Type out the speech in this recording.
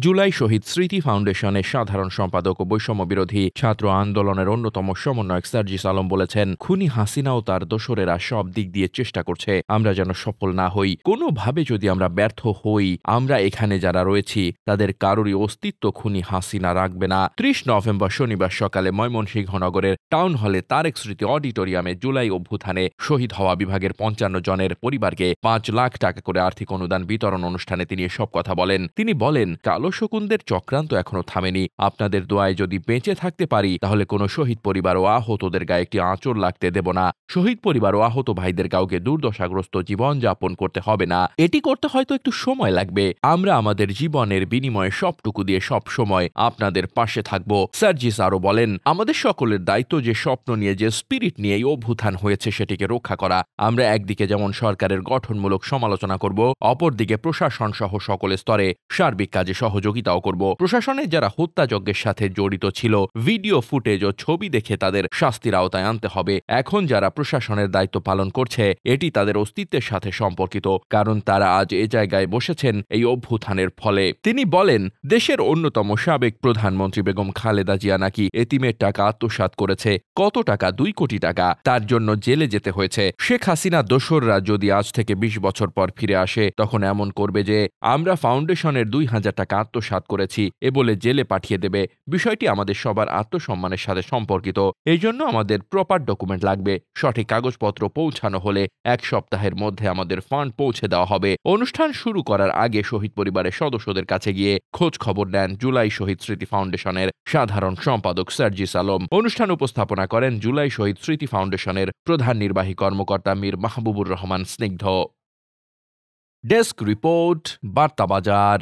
জুলাই শহীদ স্মৃতি ফাউন্ডেশনের সাধারণ সম্পাদক ও বৈষম্য বিরোধী ছাত্র আন্দোলনের অন্যতম সমন্বয়ক সার্জিস আলম বলেছেন, খুনি হাসিনা ও তার দোসরেরা সব দিক দিয়ে চেষ্টা করছে আমরা যেন সফল না হই। কোনোভাবে যদি আমরা ব্যর্থ হই, আমরা এখানে যারা রয়েছি তাদের কারোরই অস্তিত্ব খুনি হাসিনা রাখবে না। ৩০ নভেম্বর শনিবার সকালে ময়মনসিংহ নগরের টাউন হলে তারেক স্মৃতি অডিটোরিয়ামে জুলাই অভ্যুত্থানে শহীদ হওয়া বিভাগের ৫৫ জনের পরিবারকে ৫ লাখ টাকা করে আর্থিক অনুদান বিতরণ অনুষ্ঠানে তিনি এসব কথা বলেন। তিনি বলেন, কালো শকুনদের চক্রান্ত এখনো থামেনি। আপনাদের দোয়ায় যদি বেঁচে থাকতে পারি তাহলে কোনো শহীদ পরিবার ও আহতদের গায়ে একটি আঁচড় লাগতে দেব না। শহীদ পরিবার ও আহত ভাইদের কাউকে দুর্দশাগ্রস্ত জীবন যাপন করতে হবে না। এটি করতে হয়তো একটু সময় লাগবে। আমরা আমাদের জীবনের বিনিময়ে সবটুকু দিয়ে সব সময় আপনাদের পাশে থাকব। সার্জিস আরো বলেন, আমাদের সকলের দায়িত্ব যে স্বপ্ন নিয়ে, যে স্পিরিট নিয়ে এই অভ্যুত্থান হয়েছে সেটিকে রক্ষা করা। আমরা একদিকে যেমন সরকারের গঠনমূলক সমালোচনা করব, অপরদিকে প্রশাসন সহ সকল স্তরে সার্বিক কাজে সহযোগিতাও করব। প্রশাসনের যারা হত্যাযজ্ঞের সাথে জড়িত ছিল, ভিডিও ফুটেজ ও ছবি দেখে তাদের শাস্তির আওতায় আনতে হবে। এখন যারা প্রশাসনের দায়িত্ব পালন করছে, এটি তাদের অস্তিত্বের সাথে সম্পর্কিত, কারণ তারা আজ এ জায়গায় বসেছেন এই অভ্যুত্থানের ফলে। তিনি বলেন, দেশের অন্যতম সাবেক প্রধানমন্ত্রী বেগম খালেদা জিয়া নাকি এতিমের টাকা আত্মসাৎ করেছে। কত টাকা? ২ কোটি টাকা। তার জন্য জেলে যেতে হয়েছে। শেখ হাসিনা দোসররা যদি আজ থেকে ২০ বছর পর ফিরে আসে, তখন এমন করবে যে আমরা ফাউন্ডেশনের ২,০০০ টাকা আত্মসাৎ করেছি এ বলে জেলে পাঠিয়ে দেবে। বিষয়টি আমাদের সবার আত্মসম্মানের সাথে সম্পর্কিত। এই জন্য আমাদের প্রপার ডকুমেন্ট লাগবে। সঠিক কাগজপত্র পৌঁছানো হলে ১ সপ্তাহের মধ্যে আমাদের ফান্ড পৌঁছে দেওয়া হবে। অনুষ্ঠান শুরু করার আগে শহীদ পরিবারের সদস্যদের কাছে গিয়ে খোঁজ খবর নেন জুলাই শহীদ স্মৃতি ফাউন্ডেশনের সাধারণ সম্পাদক সার্জিস আলম। অনুষ্ঠান উপস্থাপনা করেন জুলাই শহীদ স্মৃতি ফাউন্ডেশনের প্রধান নির্বাহী কর্মকর্তা মীর মাহবুবুর রহমান স্নিগ্ধ। ডেস্ক রিপোর্ট, বার্তা বাজার।